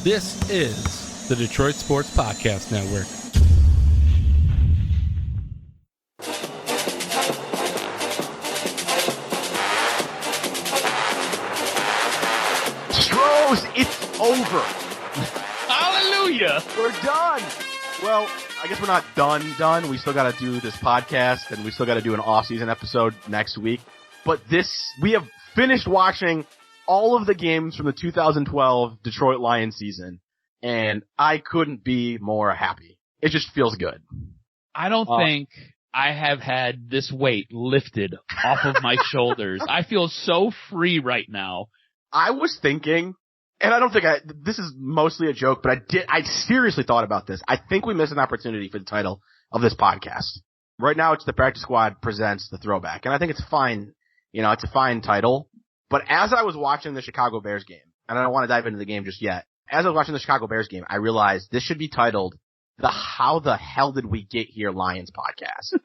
This is the Detroit Sports Podcast Network. Stros, it's over. Hallelujah. We're done. Well, I guess we're not done. We still got to do this podcast, and we still got to do an off-season episode next week. But we have finished watching all of the games from the 2012 Detroit Lions season, and I couldn't be more happy. It just feels good. I don't think I have had this weight lifted off of my shoulders. I feel so free right now. I was thinking, and I don't think this is mostly a joke, but I seriously thought about this. I think we missed an opportunity for the title of this podcast. Right now it's the Practice Squad presents the Throwback, and I think it's fine. You know, it's a fine title. But as I was watching the Chicago Bears game, and I don't want to dive into the game just yet, as I was watching the Chicago Bears game, I realized this should be titled the How the Hell Did We Get Here Lions podcast.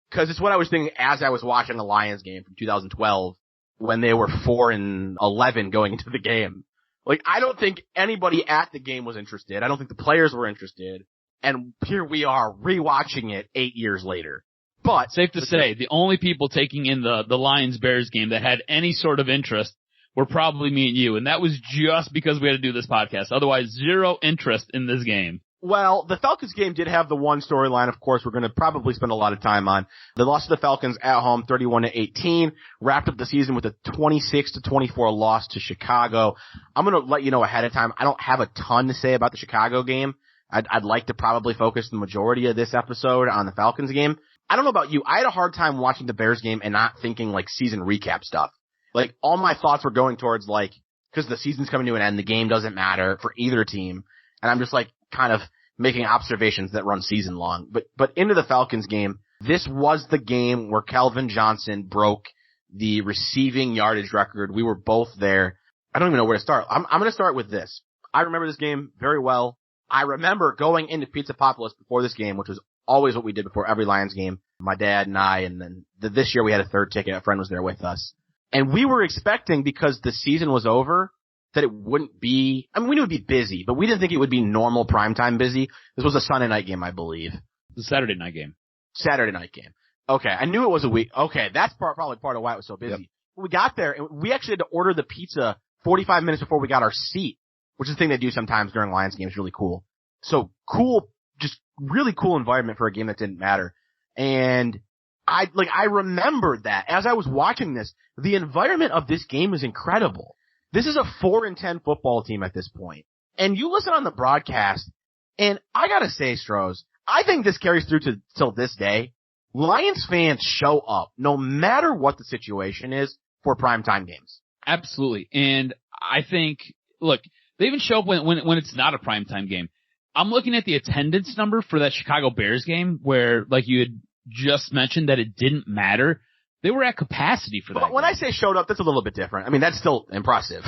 Because it's what I was thinking as I was watching the Lions game from 2012 when they were 4-11 going into the game. Like, I don't think anybody at the game was interested. I don't think the players were interested. And here we are rewatching it 8 years later. But safe to say, the only people taking in the Lions-Bears game that had any sort of interest were probably me and you, and that was just because we had to do this podcast. Otherwise, zero interest in this game. Well, the Falcons game did have the one storyline, of course, we're going to probably spend a lot of time on. The loss to the Falcons at home, 31-18, wrapped up the season with a 26-24 loss to Chicago. I'm going to let you know ahead of time, I don't have a ton to say about the Chicago game. I'd like to probably focus the majority of this episode on the Falcons game. I don't know about you. I had a hard time watching the Bears game and not thinking like season recap stuff. Like all my thoughts were going towards like, cause the season's coming to an end, the game doesn't matter for either team. And I'm just like kind of making observations that run season long. But into the Falcons game, this was the game where Calvin Johnson broke the receiving yardage record. We were both there. I don't even know where to start. I'm going to start with this. I remember this game very well. I remember going into Pizzapopolis before this game, which was always what we did before every Lions game, my dad and I, and then this year we had a third ticket. A friend was there with us. And we were expecting, because the season was over, that it wouldn't be, I mean, we knew it would be busy, but we didn't think it would be normal primetime busy. This was a Sunday night game, I believe. The Saturday night game. Saturday night game. Okay, I knew it was a week. Okay, that's probably part of why it was so busy. Yep. We got there, and we actually had to order the pizza 45 minutes before we got our seat, which is a thing they do sometimes during Lions games. Really cool. So cool, just really cool environment for a game that didn't matter. And I remembered that as I was watching this, the environment of this game is incredible. This is a 4-10 football team at this point. And you listen on the broadcast, and I gotta say, Stros, I think this carries through till this day. Lions fans show up, no matter what the situation is, for primetime games. Absolutely. And I think, look, they even show up when it's not a primetime game. I'm looking at the attendance number for that Chicago Bears game where, like you had just mentioned, that it didn't matter. They were at capacity for that. But when I say showed up, that's a little bit different. I mean, that's still impressive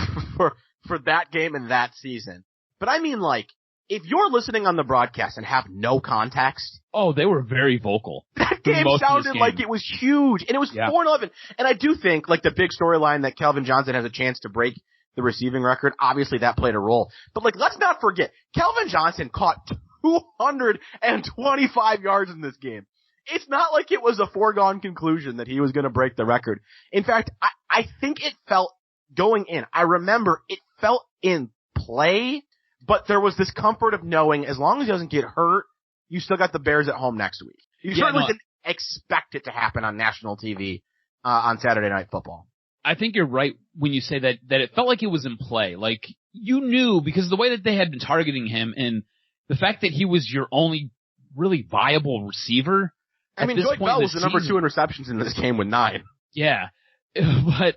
for that game and that season. But I mean, like, if you're listening on the broadcast and have no context. Oh, they were very vocal. That game sounded like it was huge. And it was 4-11. And I do think, like, the big storyline that Calvin Johnson has a chance to break the receiving record, obviously that played a role. But, like, let's not forget, Calvin Johnson caught 225 yards in this game. It's not like it was a foregone conclusion that he was going to break the record. In fact, I think it felt going in. I remember it felt in play, but there was this comfort of knowing as long as he doesn't get hurt, you still got the Bears at home next week. You certainly didn't expect it to happen on national TV on Saturday Night Football. I think you're right when you say that it felt like it was in play. Like, you knew, because the way that they had been targeting him and the fact that he was your only really viable receiver. I mean, Joy Bell was the number 2 in receptions in this game with 9. Yeah. But,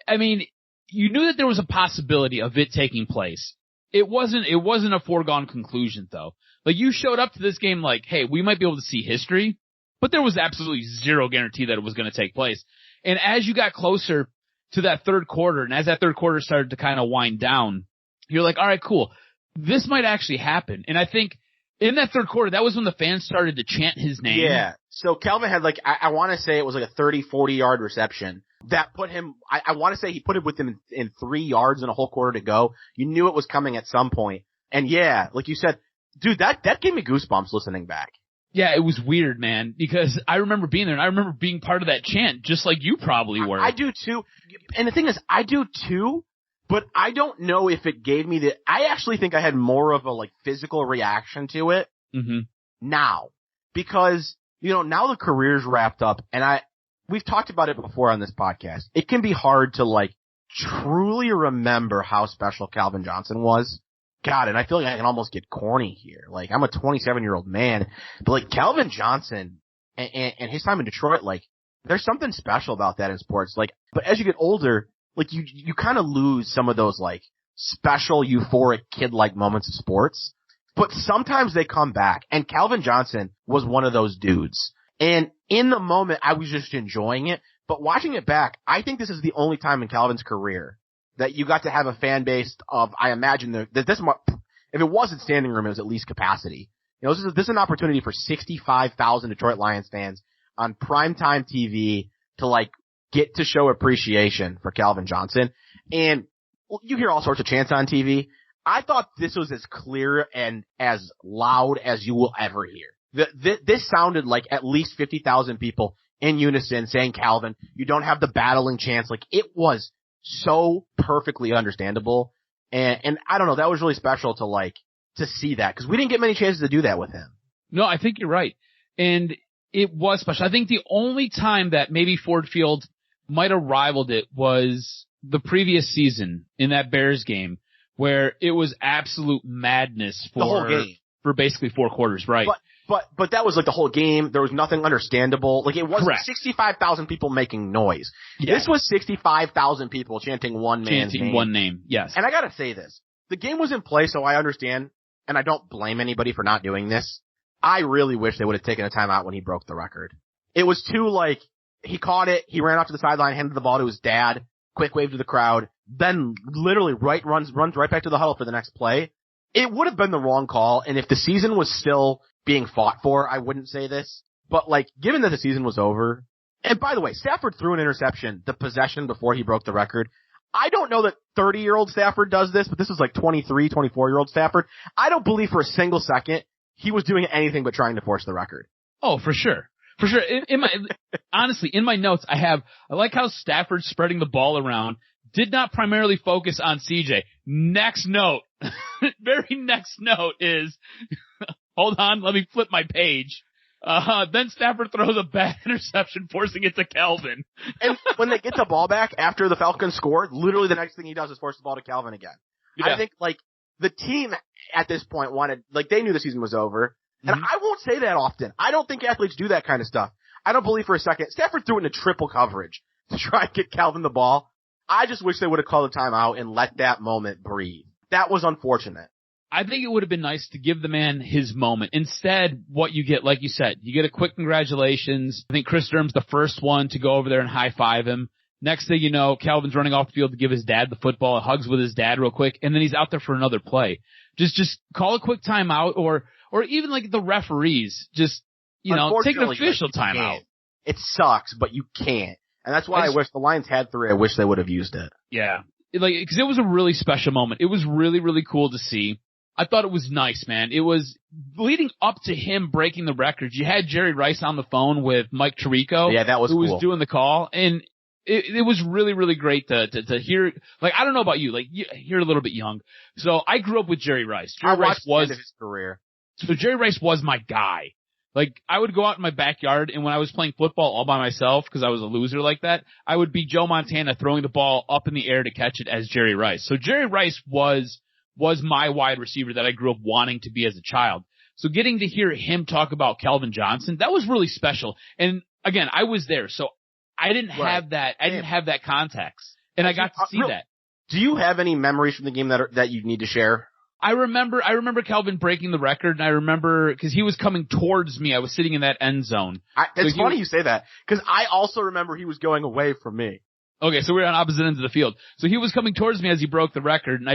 I mean, you knew that there was a possibility of it taking place. It wasn't a foregone conclusion, though. Like, you showed up to this game like, hey, we might be able to see history, but there was absolutely zero guarantee that it was going to take place. And as you got closer to that third quarter, and as that third quarter started to kind of wind down, you're like, all right, cool. This might actually happen. And I think in that third quarter, that was when the fans started to chant his name. Yeah. So Calvin had, like, I want to say it was like a 30-40 yard reception. that put him, I want to say he put it with him in 3 yards and a whole quarter to go. You knew it was coming at some point. And yeah, like you said, dude, that gave me goosebumps listening back. Yeah, it was weird, man, because I remember being there and I remember being part of that chant, just like you probably were. I do too. And the thing is, I do too, but I don't know if it gave me I actually think I had more of a like physical reaction to it now, because, you know, now the career's wrapped up and we've talked about it before on this podcast. It can be hard to like truly remember how special Calvin Johnson was. God, and I feel like I can almost get corny here. Like, I'm a 27-year-old man, but like Calvin Johnson and his time in Detroit, like, there's something special about that in sports. Like, but as you get older, like you kind of lose some of those like special, euphoric, kid-like moments of sports. But sometimes they come back, and Calvin Johnson was one of those dudes. And in the moment, I was just enjoying it. But watching it back, I think this is the only time in Calvin's career that you got to have a fan base of, I imagine that this, if it wasn't standing room, it was at least capacity. You know, this is an opportunity for 65,000 Detroit Lions fans on primetime TV to like get to show appreciation for Calvin Johnson. And you hear all sorts of chants on TV. I thought this was as clear and as loud as you will ever hear. This sounded like at least 50,000 people in unison saying Calvin. You don't have the battling chants. Like, it was so perfectly understandable. And I don't know, that was really special to see that, because we didn't get many chances to do that with him. No, I think you're right. And it was special. I think the only time that maybe Ford Field might have rivaled it was the previous season in that Bears game, where it was absolute madness for the whole game, for basically 4 quarters, right? But that was like the whole game. There was nothing understandable. Like, it wasn't 65,000 people making noise. Yeah. This was 65,000 people chanting one name. Yes. And I gotta say this. The game was in play, so I understand, and I don't blame anybody for not doing this. I really wish they would have taken a timeout when he broke the record. It was too like, he caught it, he ran off to the sideline, handed the ball to his dad, quick wave to the crowd, then literally runs right back to the huddle for the next play. It would have been the wrong call, and if the season was still being fought for, I wouldn't say this. But like, given that the season was over, and by the way, Stafford threw an interception the possession before he broke the record. I don't know that 30-year-old Stafford does this, but this is like 23, 24-year-old Stafford. I don't believe for a single second he was doing anything but trying to force the record. Oh, for sure. For sure. Honestly, in my notes, I like how Stafford spreading the ball around did not primarily focus on CJ. Next note, very next note is, hold on, let me flip my page. Then Stafford throws a bad interception, forcing it to Calvin. And when they get the ball back after the Falcons score, literally the next thing he does is force the ball to Calvin again. Yeah. I think, like, the team at this point they knew the season was over. And I won't say that often. I don't think athletes do that kind of stuff. I don't believe for a second. Stafford threw it into triple coverage to try and get Calvin the ball. I just wish they would have called a timeout and let that moment breathe. That was unfortunate. I think it would have been nice to give the man his moment. Instead, what you get, like you said, you get a quick congratulations. I think Chris Durham's the first one to go over there and high-five him. Next thing you know, Calvin's running off the field to give his dad the football, hugs with his dad real quick, and then he's out there for another play. Just call a quick timeout, or even like the referees, just, you know, take an official timeout. It sucks, but you can't. And that's why I wish the Lions had 3. I wish they would have used it. Yeah. Because it was a really special moment. It was really, really cool to see. I thought it was nice, man. It was leading up to him breaking the record. You had Jerry Rice on the phone with Mike Tirico. Yeah, that was who cool. was doing the call. And it was really, really great to hear. Like, I don't know about you. Like, you're a little bit young. So I grew up with Jerry Rice. Jerry Rice was his career. So Jerry Rice was my guy. Like, I would go out in my backyard, and when I was playing football all by myself, because I was a loser like that, I would be Joe Montana throwing the ball up in the air to catch it as Jerry Rice. So Jerry Rice was my wide receiver that I grew up wanting to be as a child. So getting to hear him talk about Calvin Johnson, that was really special. And again, I was there, so I didn't have that. I didn't have that context, and I got to see that. Do you have any memories from the game that you need to share? I remember Calvin breaking the record, and I remember because he was coming towards me. I was sitting in that end zone. It's funny you say that, because I also remember he was going away from me. Okay, so we're on opposite ends of the field. So he was coming towards me as he broke the record, and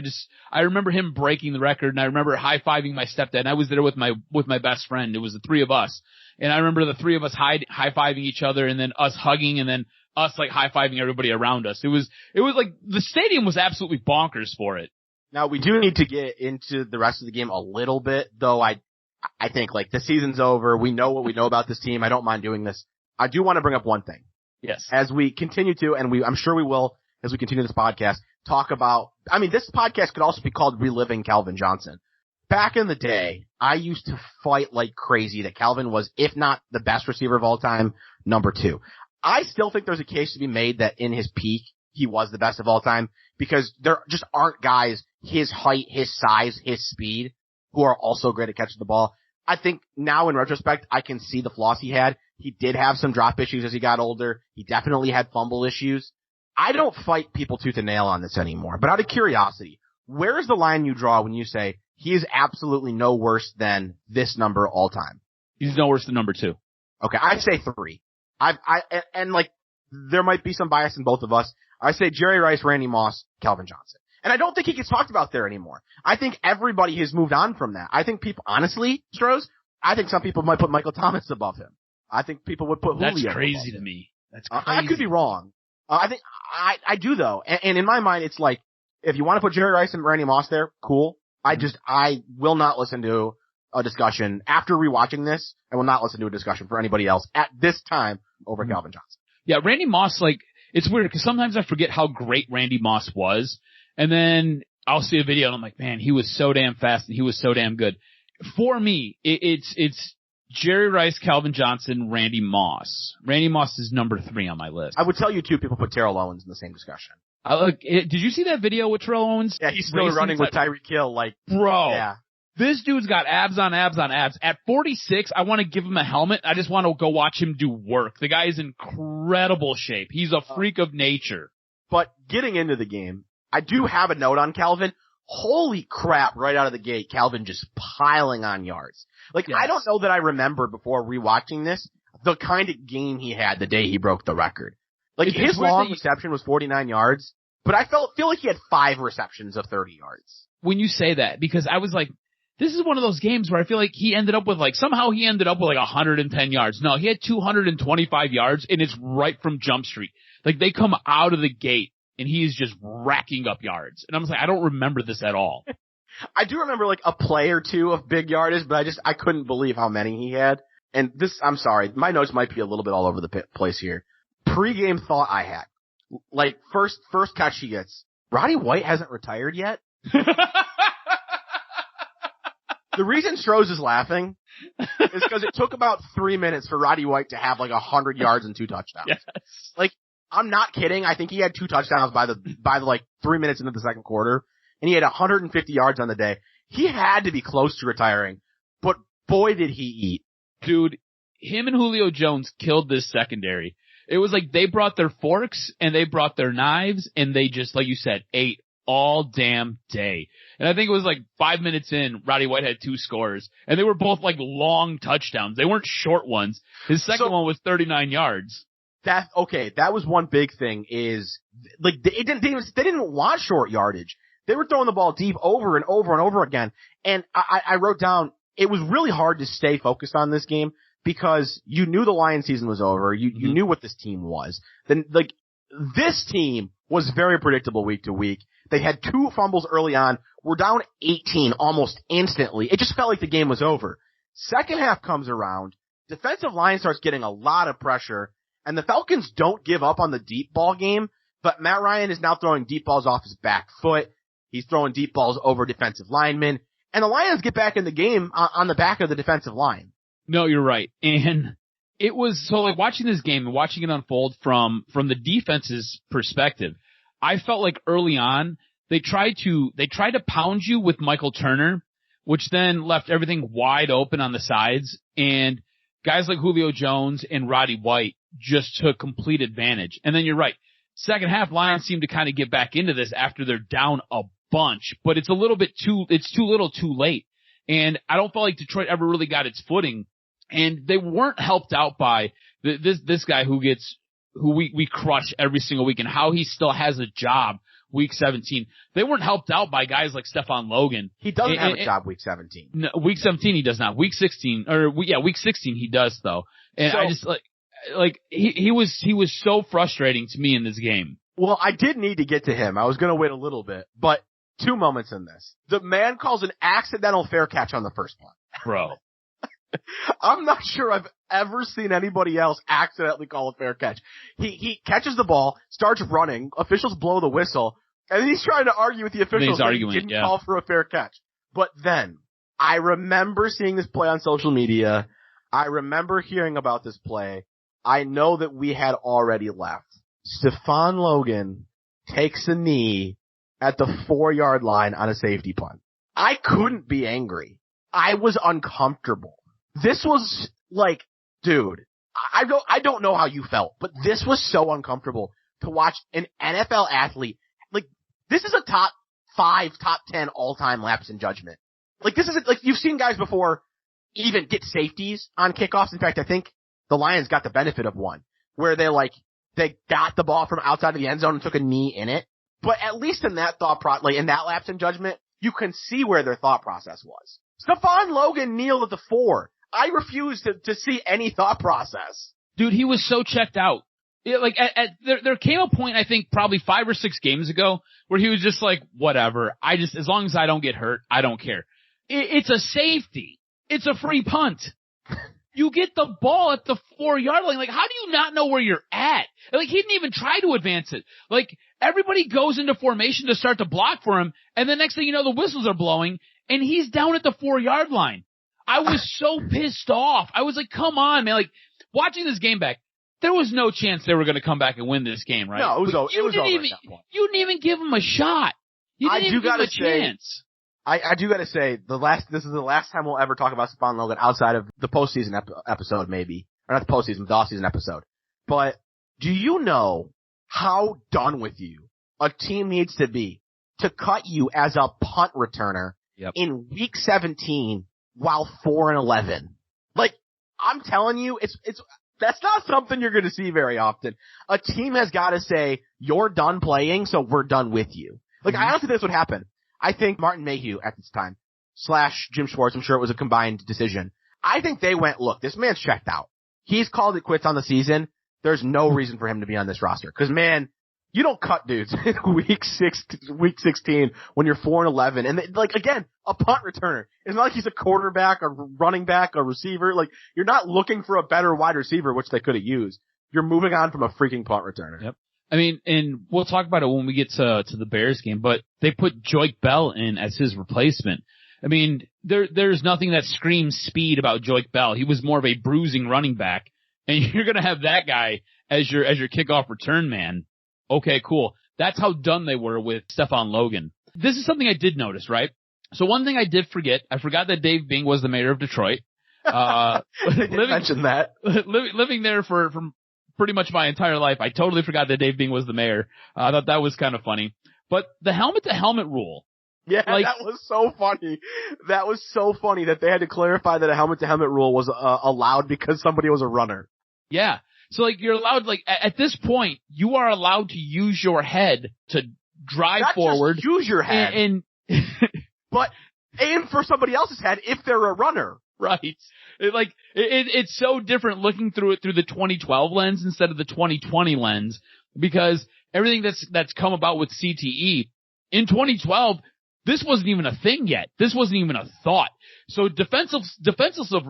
I remember him breaking the record, and I remember high-fiving my stepdad, and I was there with my best friend. It was the three of us. And I remember the three of us high-fiving each other, and then us hugging, and then us like high-fiving everybody around us. It was like, the stadium was absolutely bonkers for it. Now we do need to get into the rest of the game a little bit, though I think like the season's over. We know what we know about this team. I don't mind doing this. I do want to bring up one thing. Yes. As we continue to, and I'm sure we will, as we continue this podcast, talk about, this podcast could also be called Reliving Calvin Johnson. Back in the day, I used to fight like crazy that Calvin was, if not the best receiver of all time, number 2. I still think there's a case to be made that in his peak, he was the best of all time, because there just aren't guys his height, his size, his speed, who are also great at catching the ball. I think now in retrospect, I can see the flaws he had. He did have some drop issues as he got older. He definitely had fumble issues. I don't fight people tooth and nail on this anymore, but out of curiosity, where's the line you draw when you say he is absolutely no worse than this number all time? He's no worse than number 2. Okay, I'd say 3. And like, there might be some bias in both of us. I say Jerry Rice, Randy Moss, Calvin Johnson. And I don't think he gets talked about there anymore. I think everybody has moved on from that. I think people, honestly, Strohs, I think some people might put Michael Thomas above him. I think people would put Julio. That's crazy to me. That's crazy. I could be wrong. I do though. And in my mind, it's like, if you want to put Jerry Rice and Randy Moss there, cool. I will not listen to a discussion after rewatching this. I will not listen to a discussion for anybody else at this time over Calvin Johnson. Yeah, Randy Moss, like, it's weird because sometimes I forget how great Randy Moss was. And then I'll see a video and I'm like, man, he was so damn fast and he was so damn good. For me, it's Jerry Rice, Calvin Johnson, Randy Moss. Randy Moss is number 3 on my list. I would tell you too, people put Terrell Owens in the same discussion. Did you see that video with Terrell Owens? Yeah, he's still running with Tyreek Hill, like, bro. Yeah. This dude's got abs on abs on abs. At 46, I want to give him a helmet. I just want to go watch him do work. The guy is in incredible shape. He's a freak of nature. But getting into the game, I do have a note on Calvin. Holy crap, right out of the gate, Calvin just piling on yards. Like, yes. I don't know that I remember before rewatching this, the kind of game he had the day he broke the record. Like, his long reception was 49 yards, but I feel like he had 5 receptions of 30 yards. When you say that, because I was like, this is one of those games where I feel like he ended up with somehow he ended up with 110 yards. No, he had 225 yards, and it's right from Jump Street. Like, they come out of the gate, and he is just racking up yards. And I was like, I don't remember this at all. I do remember like a play or two of big yardage, but I couldn't believe how many he had. And this, I'm sorry, my notes might be a little bit all over the place here. Pre-game thought I had, like, first catch he gets, Roddy White hasn't retired yet? The reason Strohs is laughing is because it took about 3 minutes for Roddy White to have like 100 yards and 2 touchdowns. Yes. Like, I'm not kidding. I think he had 2 touchdowns by the like 3 minutes into the second quarter, and he had 150 yards on the day. He had to be close to retiring, but boy did he eat. Dude, him and Julio Jones killed this secondary. It was like they brought their forks and they brought their knives and they just, like you said, ate all damn day. And I think it was like 5 minutes in, Roddy White had 2 scores, and they were both like long touchdowns. They weren't short ones. His second one was 39 yards. That was one big thing is, like, they didn't want short yardage. They were throwing the ball deep over and over and over again. And I wrote down, it was really hard to stay focused on this game because you knew the Lions season was over. You knew what this team was. Then, like, this team was very predictable week to week. They had 2 fumbles early on. We're down 18 almost instantly. It just felt like the game was over. Second half comes around. Defensive line starts getting a lot of pressure. And the Falcons don't give up on the deep ball game, but Matt Ryan is now throwing deep balls off his back foot. He's throwing deep balls over defensive linemen. And the Lions get back in the game on the back of the defensive line. No, you're right. And it was, so like watching this game and watching it unfold from the defense's perspective, I felt like early on, they tried to pound you with Michael Turner, which then left everything wide open on the sides. And guys like Julio Jones and Roddy White just took complete advantage. And then you're right. Second half, Lions seem to kind of get back into this after they're down a bunch, but it's too little too late. And I don't feel like Detroit ever really got its footing. And they weren't helped out by this guy who gets who we crush every single week and how he still has a job week 17. They weren't helped out by guys like Stephon Logan. He doesn't have a job week 17. No, week 17 he does not. Week 16 week 16 he does though. And I just he was so frustrating to me in this game. Well, I did need to get to him. I was going to wait a little bit, but 2 moments in this. The man calls an accidental fair catch on the first one. Bro. I'm not sure I've ever seen anybody else accidentally call a fair catch. He catches the ball, starts running, officials blow the whistle, and he's trying to argue with the officials that he didn't call for a fair catch. But then, I remember seeing this play on social media. I remember hearing about this play. I know that we had already left. Stephon Logan takes a knee at the 4-yard line on a safety punt. I couldn't be angry. I was uncomfortable. This was like, dude, I don't know how you felt, but this was so uncomfortable to watch an NFL athlete. Like, this is a top 5, top 10 all-time lapse in judgment. Like, this isn't, like, you've seen guys before even get safeties on kickoffs. In fact, I think the Lions got the benefit of one where they got the ball from outside of the end zone and took a knee in it. But at least in that in that lapse in judgment, you can see where their thought process was. Stephon Logan kneeled at the 4. I refuse to see any thought process. Dude, he was so checked out. There came a point, I think probably 5 or 6 games ago where he was just like, whatever. As long as I don't get hurt, I don't care. It's a safety. It's a free punt. You get the ball at the 4-yard line. Like, how do you not know where you're at? Like, he didn't even try to advance it. Like, everybody goes into formation to start to block for him, and the next thing you know, the whistles are blowing, and he's down at the 4-yard line. I was so pissed off. I was like, come on, man. Like, watching this game back, there was no chance they were going to come back and win this game, right? No, it was over at that point. You didn't even give him a shot. You didn't even give him a chance. I do gotta say, this is the last time we'll ever talk about Stephon Logan outside of the postseason episode, maybe. Or not the postseason, the off-season episode. But do you know how done with you a team needs to be to cut you as a punt returner in week 17 while 4-11? Like, I'm telling you, that's not something you're gonna see very often. A team has gotta say, you're done playing, so we're done with you. Like, I don't think this would happen. I think Martin Mayhew at this time / Jim Schwartz, I'm sure it was a combined decision. I think they went, look, this man's checked out. He's called it quits on the season. There's no reason for him to be on this roster. Cause man, you don't cut dudes in week 16 when you're 4-11. And like, again, a punt returner. It's not like he's a quarterback, a running back, a receiver. Like, you're not looking for a better wide receiver, which they could have used. You're moving on from a freaking punt returner. Yep. I mean, and we'll talk about it when we get to the Bears game, but they put Joique Bell in as his replacement. I mean, there's nothing that screams speed about Joique Bell. He was more of a bruising running back, and you're gonna have that guy as your kickoff return man. Okay, cool. That's how done they were with Stephon Logan. This is something I did notice, right? So one thing I did forget, I forgot that Dave Bing was the mayor of Detroit. Mention that. Living there for pretty much my entire life, I totally forgot that Dave Bing was the mayor. I thought that was kind of funny. But the helmet-to-helmet rule. Yeah, that was so funny. That was so funny that they had to clarify that a helmet-to-helmet rule was allowed because somebody was a runner. Yeah. So, like, you're allowed, like, at this point, you are allowed to use your head to drive Not forward. Just use your head. But aim for somebody else's head if they're a runner. Right. It's so different looking through it through the 2012 lens instead of the 2020 lens, because everything that's come about with CTE in 2012, this wasn't even a thing yet. This wasn't even a thought. So defensive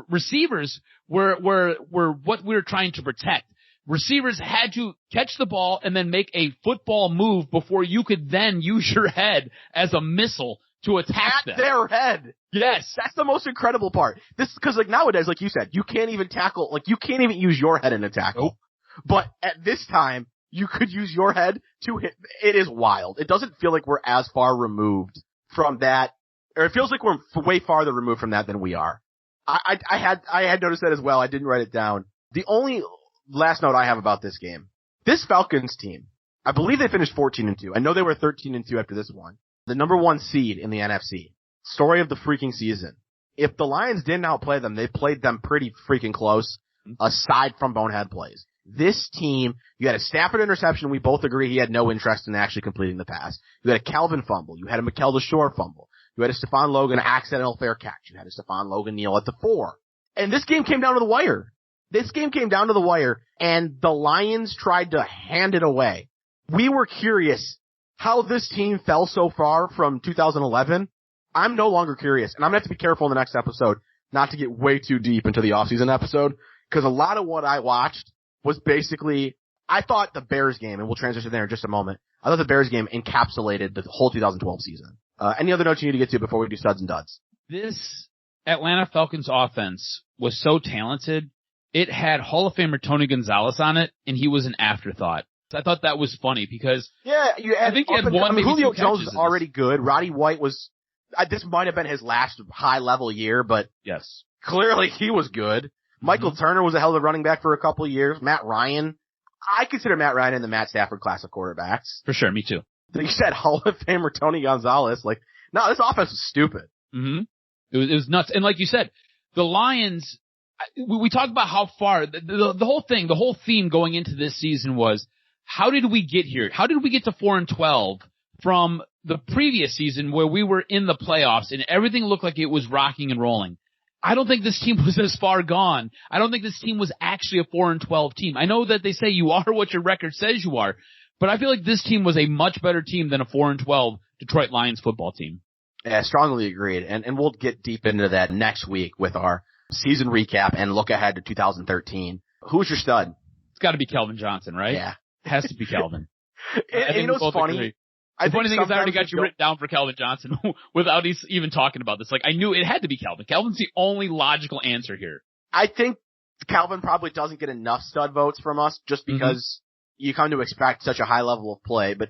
receivers were what we were trying to protect. Receivers had to catch the ball and then make a football move before you could then use your head as a missile to attack them. At their head. Yes. That's the most incredible part. Cause like nowadays, like you said, you can't even tackle, like you can't even use your head in a tackle. Nope. But at this time, you could use your head to hit. It is wild. It doesn't feel like we're as far removed from that, or it feels like we're way farther removed from that than we are. I had noticed that as well. I didn't write it down. The only last note I have about this game, this Falcons team, I believe they finished 14-2. I know they were 13-2 after this one. The number 1 seed in the NFC. Story of the freaking season. If the Lions didn't outplay them, they played them pretty freaking close, aside from bonehead plays. This team, you had a Stafford interception. We both agree he had no interest in actually completing the pass. You had a Calvin fumble. You had a Mikel DeShore fumble. You had a Stephon Logan accidental fair catch. You had a Stephon Logan kneel at the 4. And this game came down to the wire. And the Lions tried to hand it away. We were curious how this team fell so far from 2011. I'm no longer curious, and I'm going to have to be careful in the next episode not to get way too deep into the offseason episode, because a lot of what I watched was basically, I thought the Bears game, and we'll transition there in just a moment, I thought the Bears game encapsulated the whole 2012 season. Any other notes you need to get to before we do studs and duds? This Atlanta Falcons offense was so talented, it had Hall of Famer Tony Gonzalez on it, and he was an afterthought. I thought that was funny because I think he had one. Julio Jones is already good. Roddy White was. This might have been his last high level year, but yes, clearly he was good. Michael Turner was a hell of a running back for a couple of years. Matt Ryan, I consider Matt Ryan in the Matt Stafford class of quarterbacks. For sure, me too. You said Hall of Famer Tony Gonzalez. Like, no, this offense was stupid. Mm-hmm. It was nuts. And like you said, the Lions. We talked about how far the whole thing, the whole theme going into this season was. How did we get here? How did we get to 4-12 from the previous season where we were in the playoffs and everything looked like it was rocking and rolling? I don't think this team was as far gone. I don't think this team was actually a 4-12 team. I know that they say you are what your record says you are, but I feel like this team was a much better team than a 4-12 Detroit Lions football team. Yeah, strongly agreed. And we'll get deep into that next week with our season recap and look ahead to 2013. Who's your stud? It's got to be Calvin Johnson, right? Yeah. Has to be Calvin. And you know what's funny? The funny thing is I already got you written down for Calvin Johnson without even talking about this. Like, I knew it had to be Calvin. Calvin's the only logical answer here. I think Calvin probably doesn't get enough stud votes from us just because you come to expect such a high level of play. But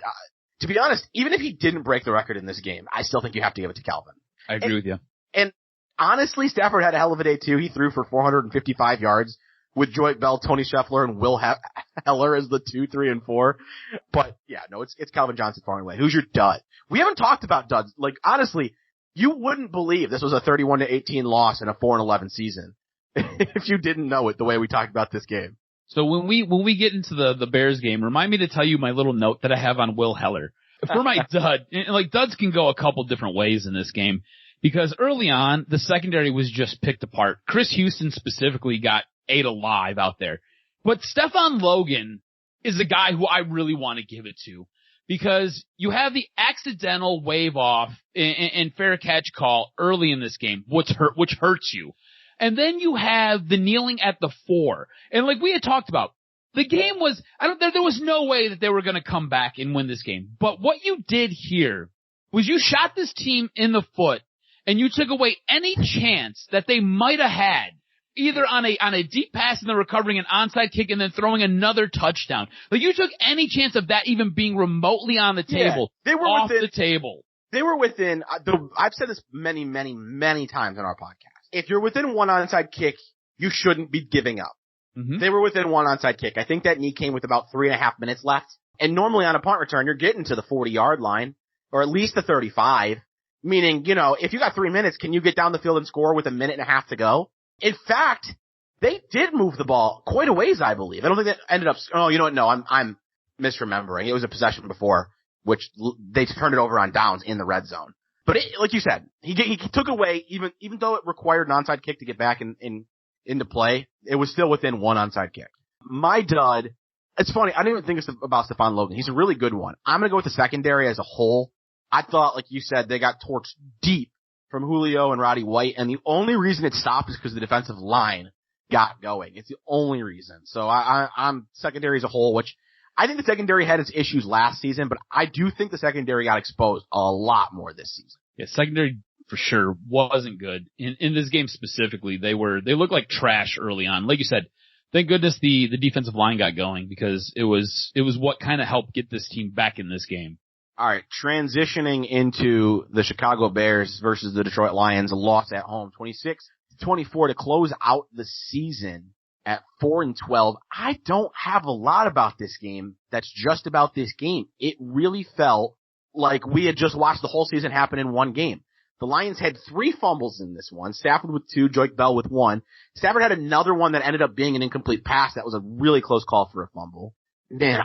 to be honest, even if he didn't break the record in this game, I still think you have to give it to Calvin. I agree with you. And honestly, Stafford had a hell of a day too. He threw for 455 yards. With Joy Bell, Tony Scheffler, and Will Heller as the 2, 3, and 4. But yeah, no, it's Calvin Johnson far and away. Who's your dud? We haven't talked about duds. Like, honestly, you wouldn't believe this was a 31-18 loss in a 4-11 season if you didn't know it the way we talked about this game. So when we get into the Bears game, remind me to tell you my little note that I have on Will Heller. For my dud, like duds can go a couple different ways in this game because early on, the secondary was just picked apart. Chris Houston specifically got ate alive out there. But Stephon Logan is the guy who I really want to give it to because you have the accidental wave off and fair catch call early in this game, which hurts you. And then you have the kneeling at the 4. And like we had talked about, the game was, there was no way that they were going to come back and win this game. But what you did here was you shot this team in the foot and you took away any chance that they might have had either on a deep pass and then recovering an onside kick and then throwing another touchdown. Like you took any chance of that even being remotely on the table. Yeah, they were off within, the table. They were within, I've said this many, many, many times on our podcast. If you're within one onside kick, you shouldn't be giving up. Mm-hmm. They were within one onside kick. I think that knee came with about 3.5 minutes left. And normally on a punt return, you're getting to the 40-yard line or at least the 35. Meaning, you know, if you got 3 minutes, can you get down the field and score with 1.5 minutes to go? In fact, they did move the ball quite a ways, I believe. I don't think that ended up, oh, you know what? No, I'm misremembering. It was a possession before, which they turned it over on downs in the red zone. But like you said, he took away, even though it required an onside kick to get back into play, it was still within one onside kick. My dud, it's funny, I didn't even think about Stephon Logan. He's a really good one. I'm gonna go with the secondary as a whole. I thought, like you said, they got torched deep from Julio and Roddy White, and the only reason it stopped is because the defensive line got going. It's the only reason. So I'm secondary as a whole, which I think the secondary had its issues last season, but I do think the secondary got exposed a lot more this season. Yeah, secondary for sure wasn't good. In this game specifically, they looked like trash early on. Like you said, thank goodness the defensive line got going because it was what kind of helped get this team back in this game. All right, transitioning into the Chicago Bears versus the Detroit Lions, a loss at home, 26-24 to close out the season at 4-12. I don't have a lot about this game that's just about this game. It really felt like we had just watched the whole season happen in one game. The Lions had 3 fumbles in this one. Stafford with 2, Joyke Bell with 1. Stafford had another one that ended up being an incomplete pass. That was a really close call for a fumble. Man,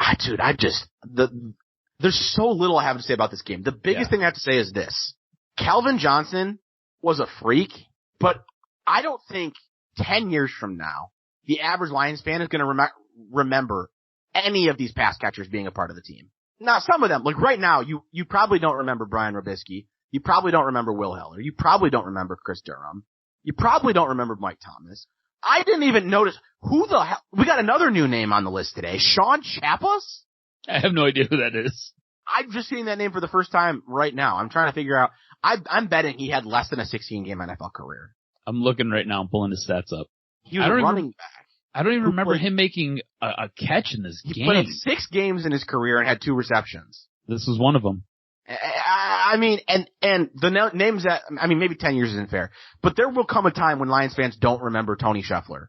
there's so little I have to say about this game. The biggest thing I have to say is this. Calvin Johnson was a freak, but I don't think 10 years from now, the average Lions fan is going to remember any of these pass catchers being a part of the team. Now, some of them, like right now, you probably don't remember Brian Robisky. You probably don't remember Will Heller. You probably don't remember Chris Durham. You probably don't remember Mike Thomas. I didn't even notice who the hell. We got another new name on the list today. Sean Chapas? I have no idea who that is. I'm just seeing that name for the first time right now. I'm trying to figure out. I'm betting he had less than a 16-game NFL career. I'm looking right now. I'm pulling his stats up. He was a running back. I don't even remember him making a catch in this game. He played 6 games in his career and had 2 receptions. This was one of them. I mean, and the names that, I mean, maybe 10 years isn't fair, but there will come a time when Lions fans don't remember Tony Scheffler.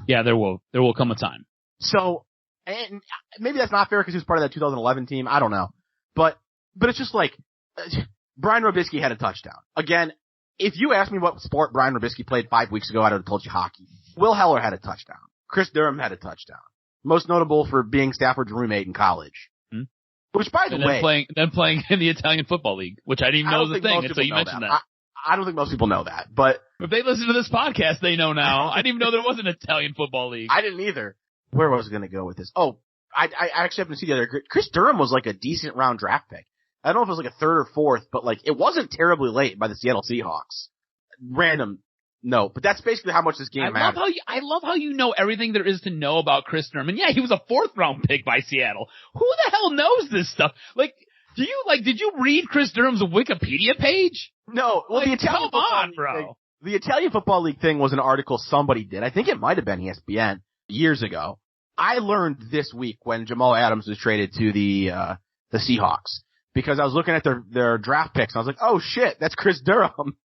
Yeah, there will come a time. So, and maybe that's not fair because he was part of that 2011 team. I don't know. But it's just like, Brian Robisky had a touchdown. Again, if you asked me what sport Brian Robisky played 5 weeks ago, I would have told you hockey. Will Heller had a touchdown. Chris Durham had a touchdown. Most notable for being Stafford's roommate in college. Which, by the way, then playing in the Italian Football League, which I didn't even know was a thing until you mentioned that. I don't think most people know that, but if they listen to this podcast, they know now. I didn't even know there was an Italian Football League. I didn't either. Where was I going to go with this? Oh, I actually happened to see the other. Chris Durham was like a decent round draft pick. I don't know if it was like a 3rd or 4th, but like it wasn't terribly late by the Seattle Seahawks. Random note, but that's basically how much this game matters. I love how you know everything there is to know about Chris Durham. And yeah, he was a 4th round pick by Seattle. Who the hell knows this stuff? Like, did you read Chris Durham's Wikipedia page? No. Well, like, come on, bro. The Italian Football League thing was an article somebody did. I think it might have been ESPN years ago. I learned this week when Jamal Adams was traded to the Seahawks because I was looking at their draft picks and I was like, oh shit, that's Chris Durham.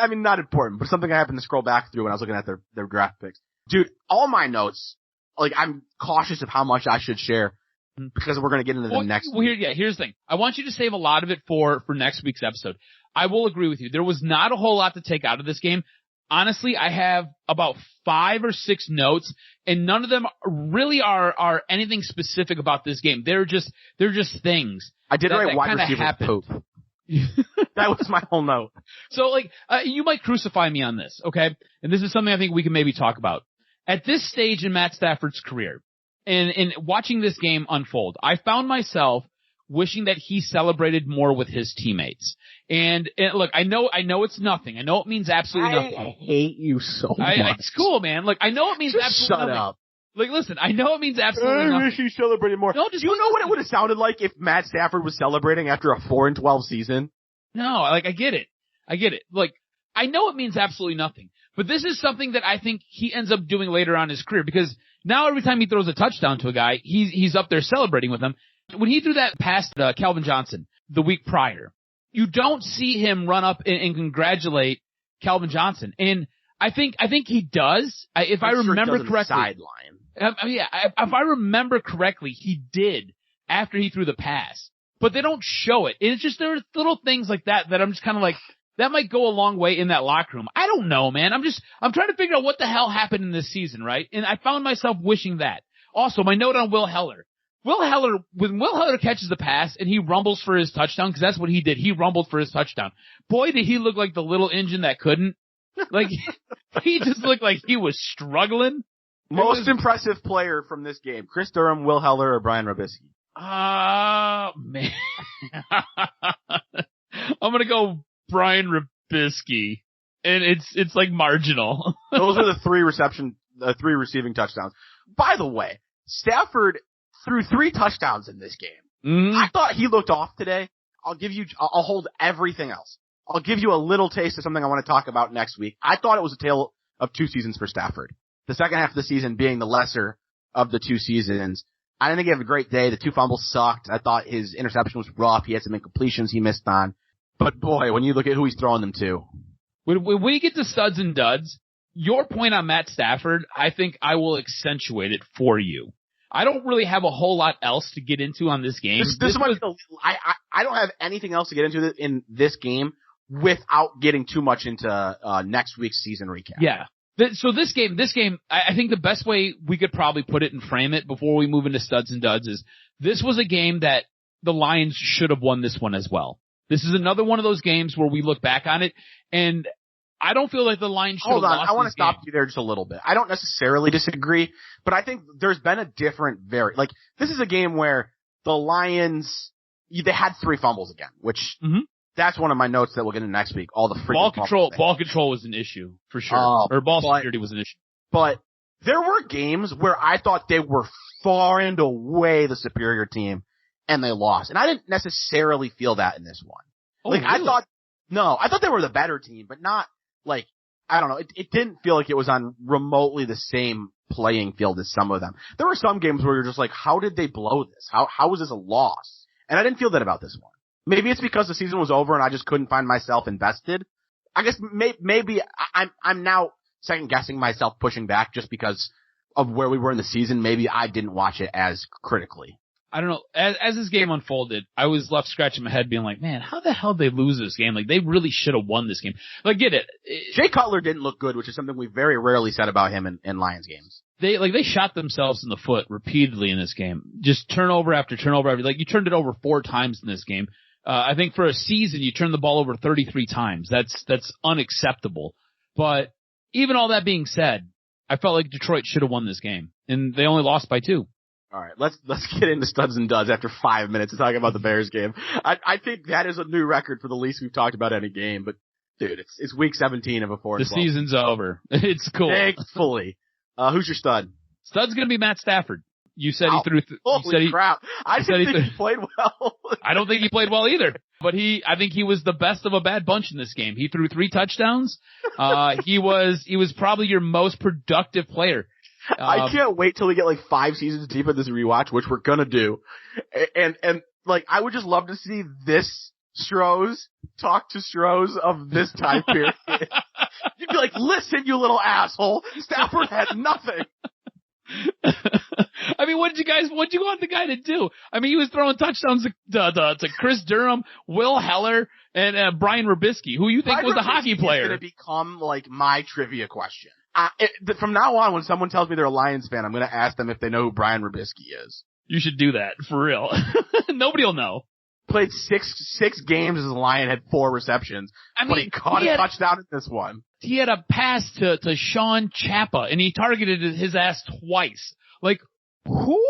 I mean, not important, but something I happened to scroll back through when I was looking at their draft picks. Dude, all my notes, like, I'm cautious of how much I should share because we're going to get into the next. Well, here's the thing. I want you to save a lot of it for next week's episode. I will agree with you. There was not a whole lot to take out of this game. Honestly, I have about 5 or 6 notes, and none of them really are anything specific about this game. They're just things. I did write wide receiver poop. That was my whole note. So, like, you might crucify me on this, okay? And this is something I think we can maybe talk about. At this stage in Matt Stafford's career, and watching this game unfold, I found myself wishing that he celebrated more with his teammates. And look, I know it's nothing. I know it means absolutely nothing. I hate you so much. It's cool, man. Look, I know it means just absolutely nothing. Shut up. Like, listen, I know it means absolutely nothing. I wish he celebrated more. No, do you know what it would have sounded like if Matt Stafford was celebrating after a 4-12 season? No, like, I get it. Like, I know it means absolutely nothing. But this is something that I think he ends up doing later on in his career because now every time he throws a touchdown to a guy, he's up there celebrating with him. When he threw that pass to Calvin Johnson the week prior, you don't see him run up and congratulate Calvin Johnson. And I think he does. If I remember correctly. Sideline. If I remember correctly, he did after he threw the pass. But they don't show it. And it's just, there are little things like that I'm just kind of like, that might go a long way in that locker room. I don't know, man. I'm trying to figure out what the hell happened in this season, right? And I found myself wishing that. Also, my note on Will Heller. When Will Heller catches the pass and he rumbles for his touchdown, because that's what he did. He rumbled for his touchdown. Boy, did he look like the little engine that couldn't. Like, he just looked like he was struggling. Most impressive player from this game. Chris Durham, Will Heller, or Brian Robisky? Man. I'm gonna go Brian Robisky. And it's like marginal. Those are the 3 receiving touchdowns. By the way, Stafford threw 3 touchdowns in this game. Mm-hmm. I thought he looked off today. I'll hold everything else. I'll give you a little taste of something I want to talk about next week. I thought it was a tale of 2 seasons for Stafford. The second half of the season being the lesser of the 2 seasons. I didn't think he had a great day. The 2 fumbles sucked. I thought his interception was rough. He had some incompletions he missed on. But boy, when you look at who he's throwing them to. When we get to studs and duds, your point on Matt Stafford, I think I will accentuate it for you. I don't really have a whole lot else to get into on this game. I don't have anything else to get into in this game without getting too much into next week's season recap. Yeah. So this game, I think the best way we could probably put it and frame it before we move into studs and duds is this was a game that the Lions should have won this one as well. This is another one of those games where we look back on it, and I don't feel like the Lions should have lost this game. Hold on, I want to stop you there just a little bit. I don't necessarily disagree, but I think there's been a different this is a game where the Lions, they had 3 fumbles again, which that's one of my notes that we'll get into next week. All the freaking ball control was an issue for sure, or ball security was an issue. But there were games where I thought they were far and away the superior team, and they lost. And I didn't necessarily feel that in this one. Oh, really? I thought they were the better team, but not I don't know. It didn't feel like it was on remotely the same playing field as some of them. There were some games where you're just like, how did they blow this? How was this a loss? And I didn't feel that about this one. Maybe it's because the season was over and I just couldn't find myself invested. I guess maybe I'm now second guessing myself pushing back just because of where we were in the season. Maybe I didn't watch it as critically. I don't know. As this game unfolded, I was left scratching my head being like, man, how the hell did they lose this game? Like, they really should have won this game. Like, get it. Jay Cutler didn't look good, which is something we very rarely said about him in Lions games. They shot themselves in the foot repeatedly in this game. Just turnover after turnover after, you turned it over 4 times in this game. I think for a season, you turned the ball over 33 times. That's unacceptable. But even all that being said, I felt like Detroit should have won this game, and they only lost by 2. All right, let's get into studs and duds after 5 minutes to talk about the Bears game. I think that is a new record for the least we've talked about any game, but dude, it's week 17 of a 4-12. The season's over. It's cool. Thankfully. Who's your stud? Stud's gonna be Matt Stafford. You said he threw. Holy crap! I didn't think he played well. I don't think he played well either. But I think he was the best of a bad bunch in this game. He threw 3 touchdowns. He was probably your most productive player. I can't wait till we get 5 seasons deep in this rewatch, which we're gonna do. And I would just love to see this Strohs talk to Strohs of this time period. You'd be like, listen, you little asshole. Stafford had nothing. I mean, what did you want the guy to do? I mean, he was throwing touchdowns to Chris Durham, Will Heller, and Brian Rubisky, who you think was a hockey player. It's going to become my trivia question. From now on, when someone tells me they're a Lions fan, I'm going to ask them if they know who Brian Rubisky is. You should do that, for real. Nobody will know. Played six games as a Lion, had 4 receptions, but he caught a touchdown in this one. He had a pass to Sean Chappa, and he targeted his ass twice. Who?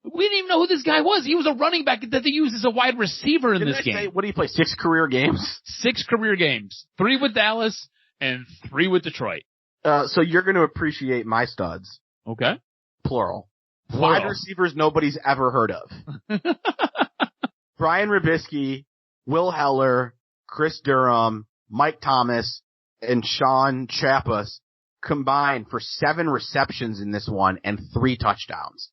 We didn't even know who this guy was. He was a running back that they used as a wide receiver in this game. What did he play, 6 career games? 6 career games. 3 with Dallas and 3 with Detroit. So you're going to appreciate my studs. Okay. Plural. Wide receivers nobody's ever heard of. Brian Rubisky, Will Heller, Chris Durham, Mike Thomas, and Sean Chappas combined for 7 receptions in this one and 3 touchdowns.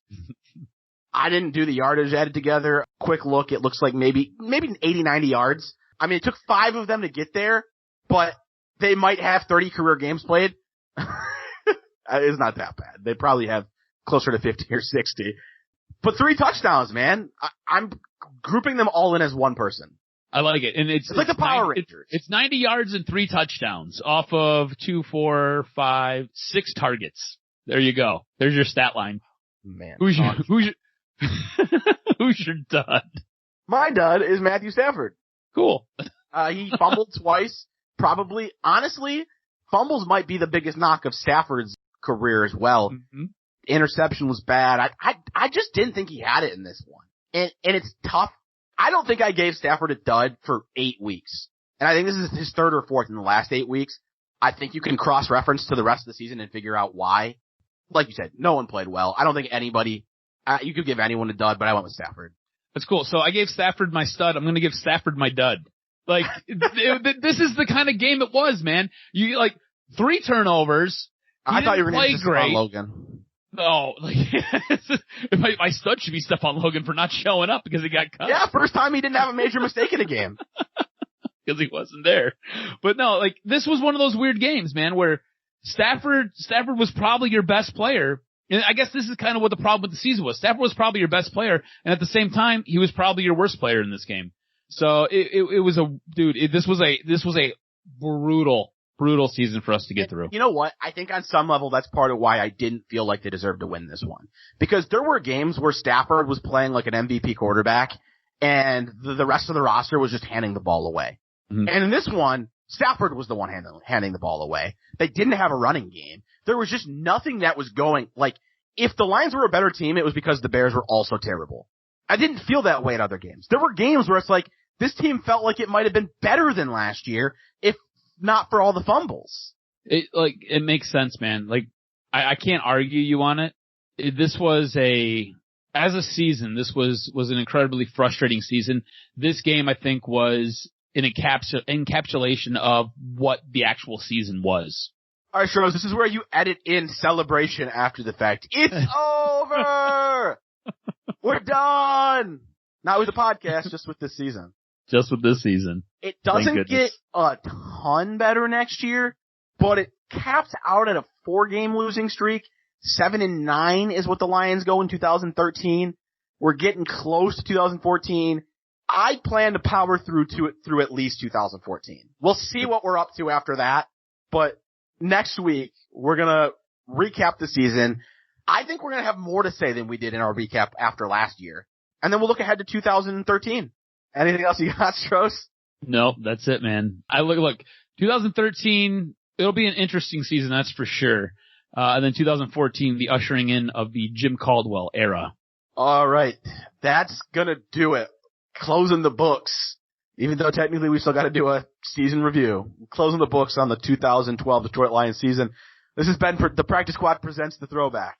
I didn't do the yardage added together. Quick look, it looks like maybe 80, 90 yards. I mean, it took 5 of them to get there, but they might have 30 career games played. It's not that bad. They probably have closer to 50 or 60. But 3 touchdowns, man. I'm grouping them all in as one person. I like it. And it's like the Power Rangers. It's 90 yards and 3 touchdowns off of 2, 4, 5, 6 targets. There you go. There's your stat line. Man. Who's your dud? My dud is Matthew Stafford. Cool. He fumbled twice. Probably, honestly, fumbles might be the biggest knock of Stafford's career as well. Mm-hmm. Interception was bad. I just didn't think he had it in this one. And it's tough. I don't think I gave Stafford a dud for 8 weeks. And I think this is his 3rd or 4th in the last 8 weeks. I think you can cross-reference to the rest of the season and figure out why. Like you said, no one played well. I don't think anybody, you could give anyone a dud, but I went with Stafford. That's cool. So I gave Stafford my stud. I'm going to give Stafford my dud. This is the kind of game it was, man. You 3 turnovers. I thought you were going to say Stephon Logan. No, my stud should be Stephon Logan for not showing up because he got cut. Yeah, first time he didn't have a major mistake in a game. Because he wasn't there. But no, this was one of those weird games, man, where Stafford was probably your best player, And I guess this is kind of what the problem with the season was. Stafford was probably your best player, and at the same time, he was probably your worst player in this game. So it was this was a brutal season for us to get through. You know what? I think on some level that's part of why I didn't feel like they deserved to win this one. Because there were games where Stafford was playing like an MVP quarterback and the rest of the roster was just handing the ball away. Mm-hmm. And in this one, Stafford was the one handing the ball away. They didn't have a running game. There was just nothing that was going, like, if the Lions were a better team, it was because the Bears were also terrible. I didn't feel that way in other games. There were games where it's like, this team felt like it might have been better than last year if not for all the fumbles. It makes sense, man. Like, I can't argue you on it. This was as a season, this was an incredibly frustrating season. This game, I think, was an encapsulation of what the actual season was. All right, Shrose, this is where you edit in celebration after the fact. It's over! We're done! Not with the podcast, just with this season. Just with this season. It doesn't get a ton better next year, but it caps out at a 4-game losing streak. 7-9 is what the Lions go in 2013. We're getting close to 2014. I plan to power through at least 2014. We'll see what we're up to after that, but next week we're gonna recap the season. I think we're gonna have more to say than we did in our recap after last year. And then we'll look ahead to 2013. Anything else you got, Stross? No, that's it, man. Look, 2013, it'll be an interesting season, that's for sure. And then 2014, the ushering in of the Jim Caldwell era. All right. That's gonna do it. Closing the books. Even though technically we still gotta do a season review. Closing the books on the 2012 Detroit Lions season. This has been the Practice Squad presents the Throwback.